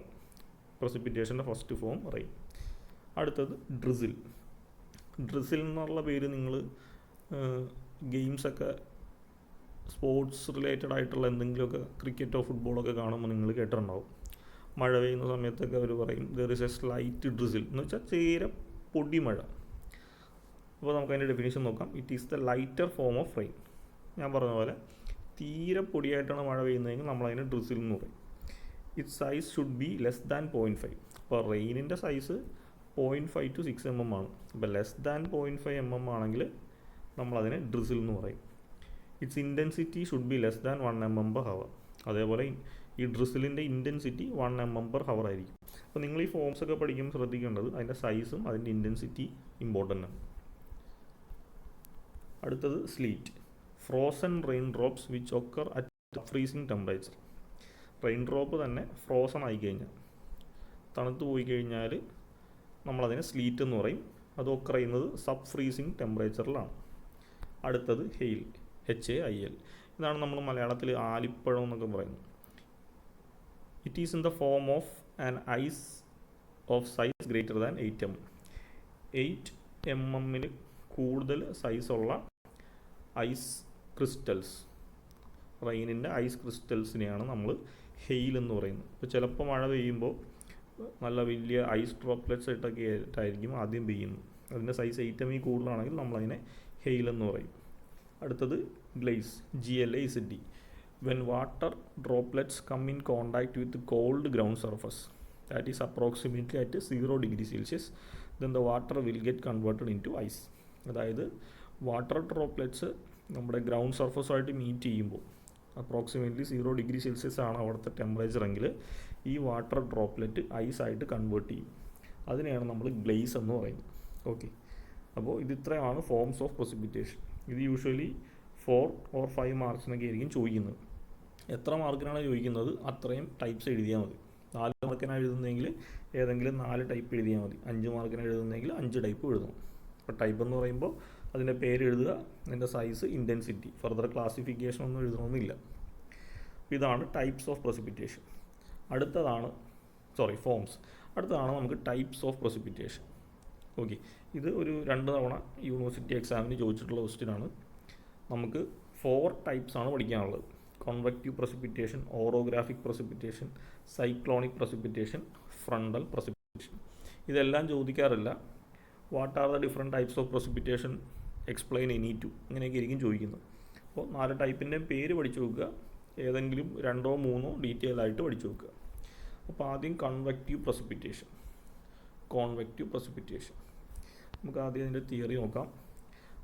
പ്രസിപ്പിറ്റേഷൻ്റെ ഫസ്റ്റ് ഫോം റെയിൻ. അടുത്തത് ഡ്രിസിൽ. ഡ്രിസിൽ എന്നുള്ള പേര് നിങ്ങൾ ഗെയിംസൊക്കെ സ്പോർട്സ് റിലേറ്റഡ് ആയിട്ടുള്ള എന്തെങ്കിലുമൊക്കെ ക്രിക്കറ്റോ ഫുട്ബോളൊക്കെ കാണുമ്പോൾ നിങ്ങൾ കേട്ടിട്ടുണ്ടാവും. മഴ പെയ്യുന്ന സമയത്തൊക്കെ അവർ പറയും there is a slight drizzle എന്ന് വെച്ചാൽ തീരെ പൊടിമഴ. അപ്പോൾ നമുക്ക് അതിൻ്റെ ഡെഫിനേഷൻ നോക്കാം. It is the lighter form of rain. ഞാൻ പറഞ്ഞ പോലെ തീരെ പൊടിയായിട്ടാണ് മഴ പെയ്യുന്നതെങ്കിൽ നമ്മളതിന് ഡ്രിസിൽ എന്ന് പറയും. It size should be less than 0.5. അപ്പോൾ റെയിനിൻ്റെ സൈസ് 0.5 to 6 mm ആണ്. അപ്പോൾ ലെസ് ദാൻ 0.5 mm ആണെങ്കിൽ നമ്മളതിനെ ഡ്രിസിൽ എന്ന് പറയും. It's intensity should be less than 1 mm per hour. അതേപോലെ ഈ ഡ്രിസിലിൻ്റെ ഇൻറ്റൻസിറ്റി 1 mm per hour ആയിരിക്കും. അപ്പോൾ നിങ്ങൾ ഈ ഫോംസ് ഒക്കെ പഠിക്കുമ്പോൾ ശ്രദ്ധിക്കേണ്ടത് അതിൻ്റെ സൈസും അതിൻ്റെ ഇൻറ്റൻസിറ്റി ഇമ്പോർട്ടൻ്റ് ആണ്. അടുത്തത് sleet. Frozen rain drops which occur at freezing temperature. Rain drop തന്നെ ഫ്രോസൺ ആയി കഴിഞ്ഞാൽ, തണുത്ത് പോയി കഴിഞ്ഞാൽ നമ്മളതിനെ സ്ലീറ്റ് എന്ന് പറയും. അത് ഒക്കർ ചെയ്യുന്നത് സബ് ഫ്രീസിങ് ടെമ്പറേച്ചറിലാണ്. അടുത്തത് ഹെയിൽ, HAIL. ഇതാണ് നമ്മൾ മലയാളത്തിൽ ആലിപ്പഴം എന്നൊക്കെ പറയുന്നത്. It is in the form of an ice of size greater than 8 mm. 8 mm കൂടുതൽ സൈസുള്ള ഐസ് ക്രിസ്റ്റൽസ്, റെയിനിൻ്റെ ഐസ് ക്രിസ്റ്റൽസിനെയാണ് നമ്മൾ ഹെയിൽ എന്ന് പറയുന്നത്. ഇപ്പോൾ ചിലപ്പോൾ മഴ പെയ്യുമ്പോൾ നല്ല വലിയ ഐസ് ഡ്രോപ്ലെറ്റ്സ് ഇട്ടൊക്കെ ആയിട്ടായിരിക്കും ആദ്യം പെയ്യുന്നത്. അതിൻ്റെ സൈസ് 8 mm കൂടുതലാണെങ്കിൽ നമ്മളതിനെ ഹെയിൽ എന്ന് പറയും. അടുത്തത് glaze, GLAZE. When water droplets come in contact with cold ground surface that is approximately at 0 degree Celsius, then the water will get converted into ice. അതായത് വാട്ടർ ഡ്രോപ്ലെറ്റ്സ് നമ്മുടെ ground സർഫസുമായിട്ട് meet ചെയ്യുമ്പോൾ approximately 0 degree Celsius ആണ് അവിടുത്തെ temperature എങ്കിൽ ഈ water droplet ഐസായിട്ട് convert ചെയ്യും. അതിനെയാണ് നമ്മൾ ഗ്ലേസ് എന്ന് പറയുന്നത്. ഓക്കെ, അപ്പോൾ ഇത് ഇത്രയാണ് ഫോംസ് ഓഫ് പ്രസിപ്പിറ്റേഷൻ. ഇത് യൂഷ്വലി 4 or 5 മാർക്സിനൊക്കെ ആയിരിക്കും ചോദിക്കുന്നത്. എത്ര മാർക്കിനാണ് ചോദിക്കുന്നത് അത്രയും ടൈപ്സ് എഴുതിയാൽ മതി. 4 മാർക്കിനാണ് എഴുതുന്നതെങ്കിൽ ഏതെങ്കിലും 4 ടൈപ്പ് എഴുതിയാൽ മതി. 5 മാർക്കിനാണ് എഴുതുന്നതെങ്കിൽ 5 ടൈപ്പ് എഴുതണം. അപ്പോൾ ടൈപ്പ് എന്ന് പറയുമ്പോൾ അതിൻ്റെ പേര് എഴുതുക, അതിൻ്റെ സൈസ്, ഇൻറ്റൻസിറ്റി, ഫർദർ ക്ലാസിഫിക്കേഷൻ ഒന്നും എഴുതണമെന്നില്ല. ഇതാണ് ടൈപ്സ് ഓഫ് പ്രസിപ്പിറ്റേഷൻ. ഫോംസ്. അടുത്തതാണ് നമുക്ക് ടൈപ്സ് ഓഫ് പ്രസിപ്പിറ്റേഷൻ. ഓക്കെ, ഇത് ഒരു 2 തവണ യൂണിവേഴ്സിറ്റി എക്സാമിന് ചോദിച്ചിട്ടുള്ള ക്വസ്റ്റ്യനാണ്. നമുക്ക് 4 ടൈപ്സാണ് പഠിക്കാനുള്ളത്. Convective precipitation, orographic precipitation, cyclonic precipitation, frontal precipitation. ഇതെല്ലാം ചോദിക്കാറില്ല. What are the different types of precipitation, explain any two, ഇങ്ങനെയൊക്കെ ആയിരിക്കും ചോദിക്കുന്നത്. അപ്പോൾ 4 ടൈപ്പിൻ്റെ പേര് പഠിച്ചു വെക്കുക, ഏതെങ്കിലും 2 or 3 ഡീറ്റെയിൽ ആയിട്ട് പഠിച്ചു വെക്കുക. അപ്പോൾ ആദ്യം കോൺവെക്റ്റീവ് പ്രസിപ്പിറ്റേഷൻ. നമുക്ക് ആദ്യം അതിൻ്റെ തിയറി നോക്കാം.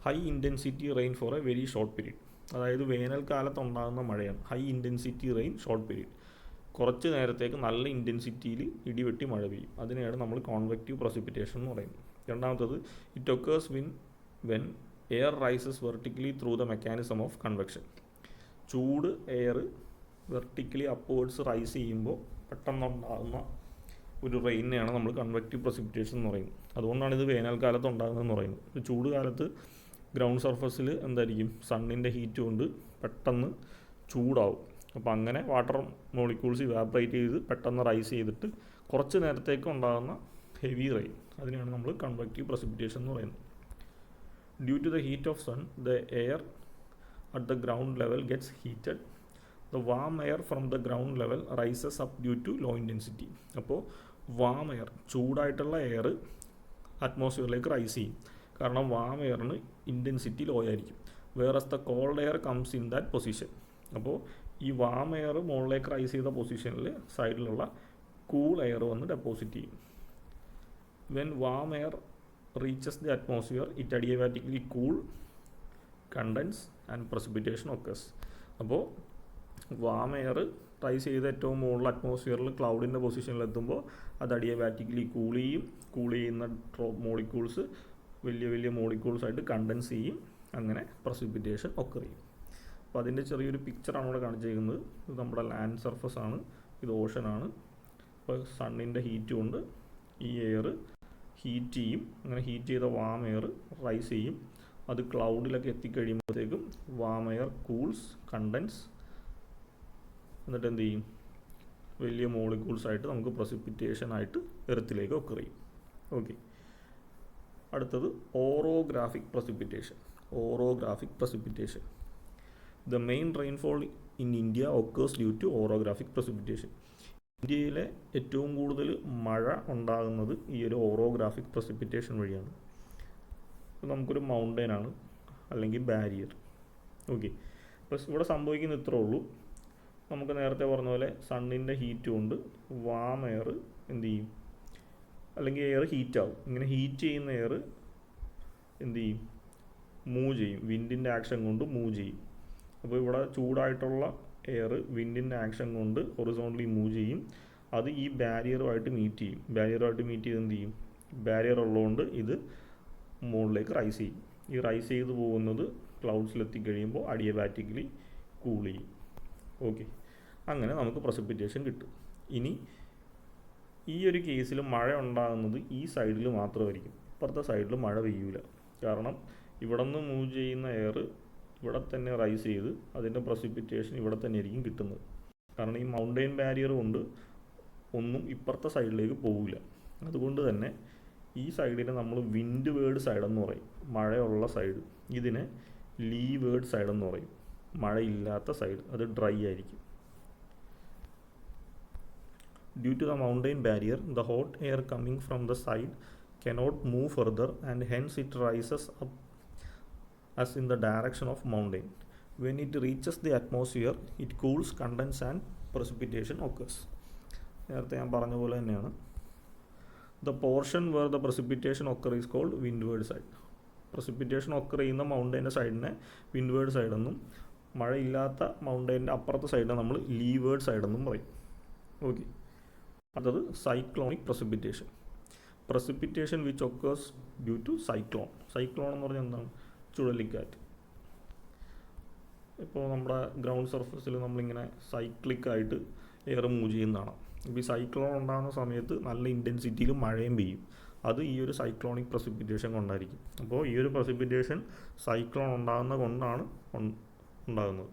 High intensity rain for a very short period. അതായത് വേനൽക്കാലത്ത് ഉണ്ടാകുന്ന മഴയാണ് high intensity rain short period. കുറച്ച് നേരത്തേക്ക് നല്ല ഇൻറ്റൻസിറ്റിയിൽ ഇടിവെട്ടി മഴ പെയ്യും. അതിനെയാണ് നമ്മൾ കോൺവെക്റ്റീവ് പ്രസിപ്പിറ്റേഷൻ എന്ന് പറയുന്നത്. രണ്ടാമത്തത്, it occurs when air rises vertically through the mechanism of convection. ചൂട് എയർ വെർട്ടിക്കലി അപ്വേർഡ്സ് റൈസ് ചെയ്യുമ്പോൾ പെട്ടെന്നുണ്ടാകുന്ന ഒരു റെയിനെയാണ് നമ്മൾ കൺവെക്റ്റീവ് പ്രസിപ്പിറ്റേഷൻ എന്ന് പറയുന്നത്. അതുകൊണ്ടാണ് ഇത് വേനൽക്കാലത്ത് ഉണ്ടാകുന്നതെന്ന് പറയുന്നത്. ചൂട് കാലത്ത് ഗ്രൗണ്ട് സർഫസിൽ എന്തായിരിക്കും, സണ്ണിൻ്റെ ഹീറ്റ് കൊണ്ട് പെട്ടെന്ന് ചൂടാവും. അപ്പോൾ അങ്ങനെ വാട്ടർ മോളിക്യൂൾസ് ഇവാപ്പറേറ്റ് ചെയ്ത് പെട്ടെന്ന് റൈസ് ചെയ്തിട്ട് കുറച്ച് നേരത്തേക്ക് ഉണ്ടാകുന്ന ഹെവി റെയിൻ, അതിനെയാണ് നമ്മൾ കൺവെക്റ്റീവ് പ്രസിപ്പിറ്റേഷൻ എന്ന് പറയുന്നത്. Due to the heat of sun the air at the ground level gets heated. The warm air from the ground level rises up due to law intensity. അപ്പോൾ warm air, ചൂടായിട്ടുള്ള air അറ്റ്മോസ്ഫിയറിലേക്ക് rise ചെയ്യും. കാരണം warm എയറിന് intensity law ആയിരിക്കും. Whereas the called air comes in that position. അപ്പോൾ ഈ warm air മുകളിലേക്ക് rice ചെയ്ത പൊസിഷനിൽ സൈഡിലുള്ള കൂൾ എയർ വന്ന് ഡെപ്പോസിറ്റ് ചെയ്യും. When warm air reaches the atmosphere it adiabatically cool, condense and precipitation occurs. അപ്പോൾ വാം എയർ റൈസ് ചെയ്ത് ഏറ്റവും മുകളിൽ അറ്റ്മോസ്ഫിയറിൽ ക്ലൗഡിൻ്റെ പൊസിഷനിലെത്തുമ്പോൾ അത് അഡിയാബാറ്റിക്കലി കൂൾ ചെയ്യും. കൂൾ ചെയ്യുന്ന മോളിക്യൂൾസ് വലിയ വലിയ മോളിക്യൂൾസായിട്ട് കണ്ടൻസ് ചെയ്യും. അങ്ങനെ പ്രസിപ്പിറ്റേഷൻ ഒക്കർ ചെയ്യും. അപ്പോൾ അതിൻ്റെ ചെറിയൊരു പിക്ചറാണ് ഇവിടെ കാണിച്ചിരിക്കുന്നത്. ഇത് നമ്മുടെ ലാൻഡ് സർഫസ് ആണ്, ഇത് ഓഷനാണ്. അപ്പോൾ സണ്ണിൻ്റെ ഹീറ്റ് കൊണ്ട് ഈ എയർ ഹീറ്റ് ചെയ്യും. അങ്ങനെ ഹീറ്റ് ചെയ്ത വാം എയർ റൈസ് ചെയ്യും. അത് ക്ലൗഡിലൊക്കെ എത്തിക്കഴിയുമ്പോഴത്തേക്കും വാം എയർ കൂൾസ്, കണ്ടൻസ്, എന്നിട്ട് എന്ത് ചെയ്യും, വലിയ മോളിക്യൂൾസായിട്ട് നമുക്ക് പ്രസിപ്പിറ്റേഷനായിട്ട് എർത്തിലേക്ക് ഒക്കർ ചെയ്യും. ഓക്കെ, അടുത്തത് orographic precipitation. The main rainfall in India occurs due to orographic precipitation. ഇന്ത്യയിലെ ഏറ്റവും കൂടുതൽ മഴ ഉണ്ടാകുന്നത് ഈ ഒരു ഓറോഗ്രാഫിക് പ്രസിപ്പിറ്റേഷൻ വഴിയാണ്. അപ്പോൾ നമുക്കൊരു മൗണ്ടൈനാണ് അല്ലെങ്കിൽ ബാരിയർ. ഓക്കെ, അപ്പോൾ ഇവിടെ സംഭവിക്കുന്ന ഇത്രേ ഉള്ളൂ. നമുക്ക് നേരത്തെ പറഞ്ഞ പോലെ സണ്ണിൻ്റെ ഹീറ്റ് കൊണ്ട് വാം എയർ എന്ത് ചെയ്യും, അല്ലെങ്കിൽ എയർ ഹീറ്റാവും. ഇങ്ങനെ ഹീറ്റ് ചെയ്യുന്ന എയർ എന്ത് ചെയ്യും, മൂവ് ചെയ്യും, വിൻഡിൻ്റെ ആക്ഷൻ കൊണ്ട് മൂവ് ചെയ്യും. അപ്പോൾ ഇവിടെ ചൂടായിട്ടുള്ള എയർ വിൻഡിൻ്റെ ആക്ഷൻ കൊണ്ട് ഹൊറിസോണ്ടലി മൂവ് ചെയ്യും. അത് ഈ ബാരിയറുമായിട്ട് മീറ്റ് ചെയ്യും. ബാരിയറുമായിട്ട് മീറ്റ് ചെയ്ത് എന്ത് ചെയ്യും, ബാരിയർ ഉള്ളതുകൊണ്ട് ഇത് മുകളിലേക്ക് റൈസ് ചെയ്യും. ഈ റൈസ് ചെയ്ത് പോകുന്നത് ക്ലൗഡ്സിലെത്തിക്കഴിയുമ്പോൾ അഡിയബാറ്റിക്കലി കൂൾ ചെയ്യും. ഓക്കെ, അങ്ങനെ നമുക്ക് പ്രസിപ്പിറ്റേഷൻ കിട്ടും. ഇനി ഈ ഒരു കേസിൽ മഴ ഉണ്ടാകുന്നത് ഈ സൈഡിൽ മാത്രമായിരിക്കും, ഇപ്പുറത്തെ സൈഡിൽ മഴ പെയ്യൂല. കാരണം ഇവിടെ നിന്ന് മൂവ് ചെയ്യുന്ന എയർ ഇവിടെ തന്നെ റൈസ് ചെയ്ത് അതിൻ്റെ പ്രസിപ്പിറ്റേഷൻ ഇവിടെ തന്നെ ആയിരിക്കും കിട്ടുന്നത്. കാരണം ഈ മൗണ്ടൈൻ ബാരിയർ കൊണ്ട് ഒന്നും ഇപ്പുറത്തെ സൈഡിലേക്ക് പോവില്ല. അതുകൊണ്ട് തന്നെ ഈ സൈഡിനെ നമ്മൾ വിൻഡ് വേർഡ് സൈഡെന്ന് പറയും, മഴയുള്ള സൈഡ്. ഇതിനെ ലീവേർഡ് സൈഡെന്ന് പറയും, മഴയില്ലാത്ത സൈഡ്. അത് ഡ്രൈ ആയിരിക്കും. Due to the mountain barrier, the hot air coming from the side cannot move further and hence it rises up as in the direction of mountain. When it reaches the atmosphere, it cools, condenses and precipitation occurs. നേരത്തെ ഞാൻ പറഞ്ഞ പോലെ തന്നെയാണ്. The portion where the precipitation occurs is called windward side. Precipitation occur ചെയ്യുന്ന മൗണ്ടൈൻ്റെ സൈഡിനെ windward സൈഡെന്നും മഴയില്ലാത്ത മൗണ്ടൈൻ്റെ അപ്പുറത്തെ സൈഡിനെ നമ്മൾ leeward സൈഡെന്നും പറയും. Okay, അടുത്തത് cyclonic precipitation. Precipitation which occurs due to cyclone. Cyclone എന്ന് പറഞ്ഞാൽ എന്താണ്, ചുഴലിക്കാറ്റ്. ഇപ്പോൾ നമ്മുടെ ഗ്രൗണ്ട് സർഫസിൽ നമ്മളിങ്ങനെ സൈക്ലിക്കായിട്ട് എയർ മൂവ് ചെയ്യുന്നതാണ്. ഇപ്പോൾ ഈ സൈക്ലോൺ ഉണ്ടാകുന്ന സമയത്ത് നല്ല ഇൻറ്റൻസിറ്റിയിൽ മഴയും പെയ്യും. അത് ഈ ഒരു സൈക്ലോണിക് പ്രസിപ്പിറ്റേഷൻ കൊണ്ടായിരിക്കും. അപ്പോൾ ഈ ഒരു പ്രസിപ്പിറ്റേഷൻ സൈക്ലോൺ ഉണ്ടാകുന്ന കൊണ്ടാണ് ഉണ്ടാകുന്നത്.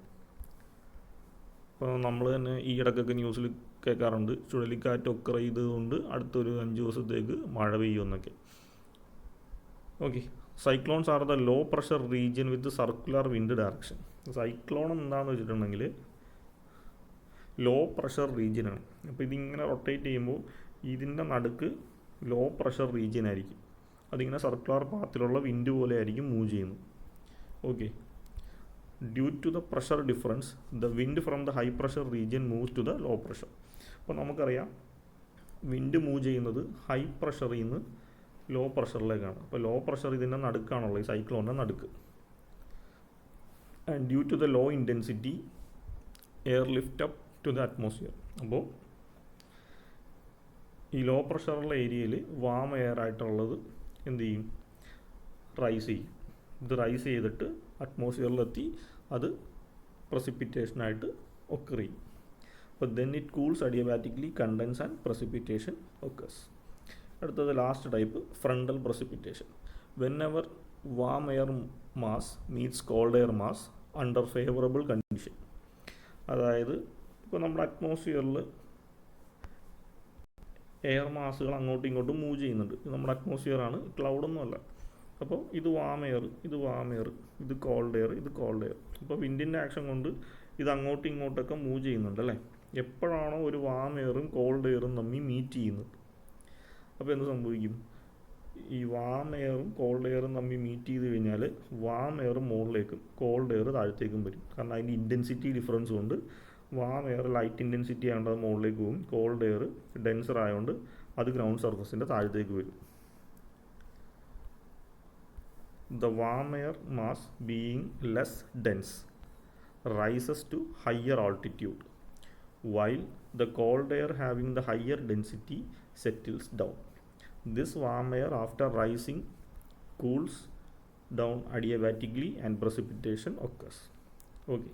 ഇപ്പോൾ നമ്മൾ തന്നെ ഈ ഇടയ്ക്കൊക്കെ ന്യൂസിൽ കേൾക്കാറുണ്ട്, ചുഴലിക്കാറ്റ് ഒക്കർ ചെയ്തുകൊണ്ട് അടുത്തൊരു 5 ദിവസത്തേക്ക് മഴ പെയ്യുമെന്നൊക്കെ. Okay, cyclones are the low pressure region with circular wind direction. Cyclone എന്താണെന്ന് വെച്ചിട്ടുണ്ടെങ്കിൽ ലോ പ്രഷർ റീജിയനാണ്. അപ്പോൾ ഇതിങ്ങനെ റൊട്ടേറ്റ് ചെയ്യുമ്പോൾ ഇതിൻ്റെ നടുക്ക് ലോ പ്രഷർ റീജിയൻ ആയിരിക്കും. അതിങ്ങനെ സർക്കുലർ പാത്തിലുള്ള വിൻഡ് പോലെ ആയിരിക്കും മൂവ് ചെയ്യുന്നത്. Okay, due to the pressure difference the wind from the high pressure region moves to the low pressure. അപ്പോൾ നമുക്കറിയാം വിൻഡ് മൂവ് ചെയ്യുന്നത് ഹൈ പ്രഷറിൽ നിന്ന് ലോ പ്രഷറിലേക്കാണ്. അപ്പോൾ ലോ പ്രഷർ ഇതിൻ്റെ നടുക്കാണുള്ളത്, ഈ സൈക്ലോണിൻ്റെ നടുക്ക്. And due to the low intensity air lift up to the atmosphere. അപ്പോൾ ഈ ലോ പ്രഷറുള്ള ഏരിയയിൽ വാം എയർ ആയിട്ടുള്ളത് എന്ത് ചെയ്യും, റൈസ് ചെയ്യും. ഇത് റൈസ് ചെയ്തിട്ട് അറ്റ്മോസ്ഫിയറിലെത്തി അത് പ്രസിപ്പിറ്റേഷനായിട്ട് ഒക്കർ ചെയ്യും. അപ്പോൾ then it cools adiabatically, condense and precipitation occurs. അടുത്തത് last type, frontal precipitation. Whenever warm air mass meets cold air mass under favourable condition. അതായത് ഇപ്പോൾ നമ്മുടെ അറ്റ്മോസ്ഫിയറിൽ എയർ മാസുകൾ അങ്ങോട്ടും ഇങ്ങോട്ടും മൂവ് ചെയ്യുന്നുണ്ട്. ഇത് നമ്മുടെ അറ്റ്മോസ്ഫിയറാണ്, ക്ലൗഡൊന്നുമല്ല. അപ്പോൾ ഇത് വാം എയർ, ഇത് വാം എയർ, ഇത് കോൾഡ് എയർ, ഇത് കോൾഡ് എയർ. അപ്പോൾ വിൻഡിൻ്റെ ആക്ഷൻ കൊണ്ട് ഇത് അങ്ങോട്ടും ഇങ്ങോട്ടൊക്കെ മൂവ് ചെയ്യുന്നുണ്ട് അല്ലേ. എപ്പോഴാണോ ഒരു വാം എയറും കോൾഡ് എയറും തമ്മിൽ മീറ്റ് ചെയ്യുന്നത്, അപ്പോൾ എന്ത് സംഭവിക്കും, ഈ വാം എയറും കോൾഡ് എയറും തമ്മിൽ മീറ്റ് ചെയ്ത് കഴിഞ്ഞാൽ വാം എയർ മുകളിലേക്കും കോൾഡ് എയർ താഴത്തേക്കും വരും. കാരണം അതിൻ്റെ ഇൻറ്റൻസിറ്റി ഡിഫറൻസ് കൊണ്ട് വാം എയർ ലൈറ്റ് ഇൻറ്റൻസിറ്റി ആയതുകൊണ്ട് അത് മുകളിലേക്ക് പോകും, കോൾഡ് എയർ ഡെൻസർ ആയതുകൊണ്ട് അത് ഗ്രൗണ്ട് സർഫസിൻ്റെ താഴത്തേക്ക് വരും. The warm air mass being less dense rises to higher altitude, while the cold air having the higher density settles down. This warm air after rising cools down adiabatically and precipitation occurs. Okay,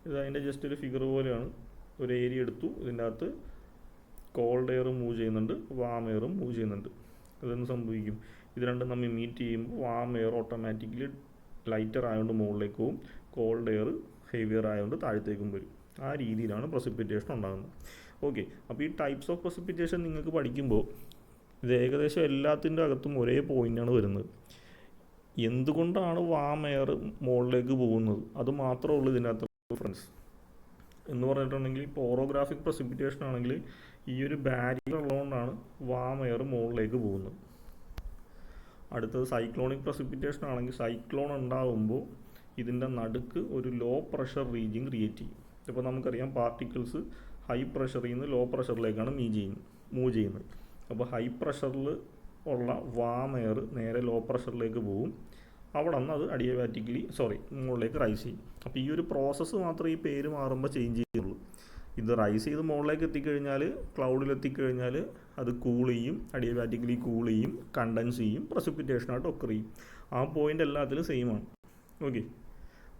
ഇത് അതിൻ്റെ just ഒരു figure പോലെയാണ്. ഒരു area എടുത്തു, ഇതിൻ്റെ അകത്ത് called എയറും move ചെയ്യുന്നുണ്ട്, warm എയറും move ചെയ്യുന്നുണ്ട്. അതെന്ന് സംഭവിക്കും, ഇത് രണ്ടും തമ്മിൽ മീറ്റ് ചെയ്യുമ്പോൾ വാം എയർ ഓട്ടോമാറ്റിക്കലി ലൈറ്റർ ആയതുകൊണ്ട് മുകളിലേക്ക് പോകും, കോൾഡ് എയർ ഹെവിയർ ആയതുകൊണ്ട് താഴത്തേക്കും വരും. ആ രീതിയിലാണ് പ്രസിപ്പിറ്റേഷൻ ഉണ്ടാകുന്നത്. ഓക്കെ, അപ്പോൾ ഈ ടൈപ്സ് ഓഫ് പ്രസിപ്പിറ്റേഷൻ നിങ്ങൾക്ക് പഠിക്കുമ്പോൾ ഇത് ഏകദേശം എല്ലാത്തിൻ്റെ അകത്തും ഒരേ പോയിൻ്റാണ് വരുന്നത്. എന്തുകൊണ്ടാണ് വാം എയർ മുകളിലേക്ക് പോകുന്നത് അത് മാത്രമേ ഉള്ളൂ ഇതിനകത്ത് ഡിഫറൻസ് എന്ന് പറഞ്ഞിട്ടുണ്ടെങ്കിൽ ഇപ്പോൾ ഓറോഗ്രാഫിക് പ്രസിപ്പിറ്റേഷൻ ആണെങ്കിൽ ഈ ഒരു ബാരിയർ ഉള്ളതുകൊണ്ടാണ് വാം എയർ മുകളിലേക്ക് പോകുന്നത്. അടുത്തത് സൈക്ലോണിക് പ്രസിപ്പിറ്റേഷൻ ആണെങ്കിൽ സൈക്ലോൺ ഉണ്ടാകുമ്പോൾ ഇതിൻ്റെ നടുക്ക് ഒരു ലോ പ്രഷർ റീജിയൻ ക്രിയേറ്റ് ചെയ്യും. ഇപ്പോൾ നമുക്കറിയാം പാർട്ടിക്കിൾസ് ഹൈ പ്രഷറിൽ നിന്ന് ലോ പ്രഷറിലേക്കാണ് മൂവ് ചെയ്യുന്നത്. അപ്പോൾ ഹൈ പ്രഷറിൽ ഉള്ള വാം എയർ നേരെ ലോ പ്രഷറിലേക്ക് പോകും. അവിടെ നിന്ന് അത് അഡിയാബാറ്റിക്കലി മുകളിലേക്ക് റൈസ് ചെയ്യും. അപ്പോൾ ഈ ഒരു പ്രോസസ്സ് മാത്രമേ ഈ പേര് മാറുമ്പോൾ ചേഞ്ച് ചെയ്യുള്ളൂ. ഇത് റൈസ് ചെയ്ത് മുകളിലേക്ക് എത്തിക്കഴിഞ്ഞാൽ, ക്ലൗഡിലെത്തിക്കഴിഞ്ഞാൽ അത് കൂൾ ചെയ്യും, അഡിയാബാറ്റിക്കലി കൂൾ ചെയ്യും, കണ്ടൻസ് ചെയ്യും, പ്രസിപ്പിറ്റേഷനായിട്ട് ഒക്കർ ചെയ്യും. ആ പോയിൻ്റ് എല്ലാത്തിലും സെയിം ആണ്. ഓക്കെ,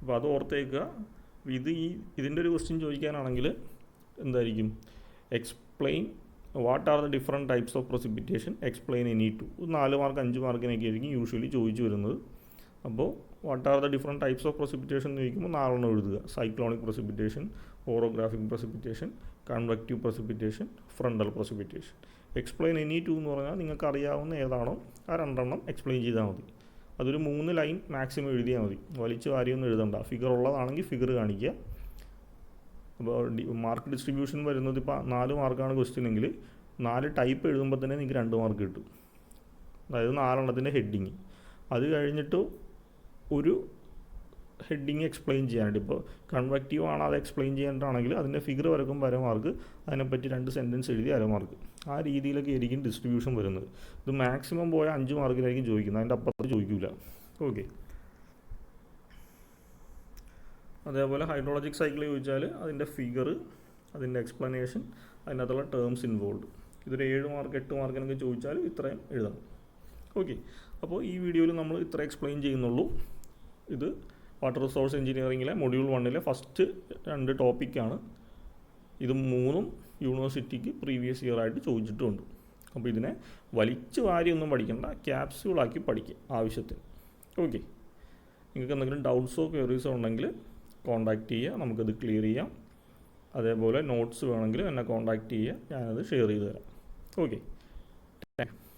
അപ്പോൾ അത് ഓർത്തേക്കുക. ഇതിൻ്റെ ഒരു ക്വസ്റ്റ്യൻ ചോദിക്കാനാണെങ്കിൽ എന്തായിരിക്കും? Explain what are the different types of precipitation, explain any to. 4 mark 5 മാർക്കിനൊക്കെ ആയിരിക്കും യൂഷ്വലി ചോദിച്ചു വരുന്നത്. അപ്പോൾ what are the different types of precipitation എന്ന് ചോദിക്കുമ്പോൾ 4 എഴുതുക. Cyclonic precipitation, orographic precipitation, convective precipitation, frontal precipitation. Explain any to എന്ന് പറഞ്ഞാൽ നിങ്ങൾക്ക് അറിയാവുന്ന ഏതാണോ ആ 2 എക്സ്പ്ലെയിൻ ചെയ്താൽ മതി. അതൊരു 3 ലൈൻ മാക്സിമം എഴുതിയാൽ മതി. വലിച്ചു വാരിയൊന്നും എഴുതണ്ട. ഫിഗർ ഉള്ളതാണെങ്കിൽ ഫിഗർ കാണിക്കുക. അപ്പോൾ മാർക്ക് ഡിസ്ട്രിബ്യൂഷൻ വരുന്നത് ഇപ്പോൾ 4 മാർക്കാണ് ക്വസ്റ്റ്യൻ എങ്കിൽ 4 ടൈപ്പ് എഴുതുമ്പോൾ തന്നെ നിങ്ങൾക്ക് 2 മാർക്ക് കിട്ടും. അതായത് 4 ഹെഡിങ്. അത് കഴിഞ്ഞിട്ട് ഒരു ഹെഡിങ് എക്സ്പ്ലെയിൻ ചെയ്യാനായിട്ട്, ഇപ്പോൾ കൺവെക്റ്റീവ് ആണ് അത് എക്സ്പ്ലെയിൻ ചെയ്യാനായിട്ടാണെങ്കിൽ അതിൻ്റെ ഫിഗർ വരക്കുമ്പോൾ 1 മാർക്ക്, അതിനെപ്പറ്റി 2 സെൻറ്റൻസ് എഴുതി 1 മാർക്ക്. ആ രീതിയിലൊക്കെ ആയിരിക്കും ഡിസ്ട്രിബ്യൂഷൻ വരുന്നത്. ഇത് മാക്സിമം പോയാൽ 5 മാർക്കിലായിരിക്കും ചോദിക്കുന്നത്, അതിൻ്റെ അപ്പുറത്ത് ചോദിക്കില്ല. ഓക്കെ, അതേപോലെ ഹൈഡ്രോളജിക് സൈക്കിൾ ചോദിച്ചാൽ അതിൻ്റെ ഫിഗർ, അതിൻ്റെ എക്സ്പ്ലനേഷൻ, അതിനകത്തുള്ള ടേംസ് ഇൻവോൾവ്. ഇതൊരു 7 മാർക്ക് 8 മാർക്കിനൊക്കെ ചോദിച്ചാൽ ഇത്രയും എഴുതണം. ഓക്കെ, അപ്പോൾ ഈ വീഡിയോയിൽ നമ്മൾ ഇത്ര എക്സ്പ്ലെയിൻ ചെയ്യുന്നുള്ളൂ. ഇത് വാട്ടർ റിസോഴ്സ് എഞ്ചിനീയറിംഗിലെ മൊഡ്യൂൾ 1 ഫസ്റ്റ് 2 ടോപ്പിക്കാണ്. ഇത് 3 യൂണിവേഴ്സിറ്റിക്ക് പ്രീവിയസ് ഇയർ ആയിട്ട് ചോദിച്ചിട്ടുമുണ്ട്. അപ്പോൾ ഇതിനെ വലിച്ചു വാരിയൊന്നും പഠിക്കണ്ട, ക്യാപ്സ്യൂളാക്കി പഠിക്കുക ആവശ്യത്തിന്. ഓക്കെ, നിങ്ങൾക്ക് എന്തെങ്കിലും ഡൗട്ട്സോ ക്വയറീസോ ഉണ്ടെങ്കിൽ കോൺടാക്റ്റ് ചെയ്യുക, നമുക്കത് ക്ലിയർ ചെയ്യാം. അതേപോലെ നോട്ട്സ് വേണമെങ്കിൽ എന്നെ കോൺടാക്റ്റ് ചെയ്യുക, ഞാനത് ഷെയർ ചെയ്ത് തരാം. Okay, thank you.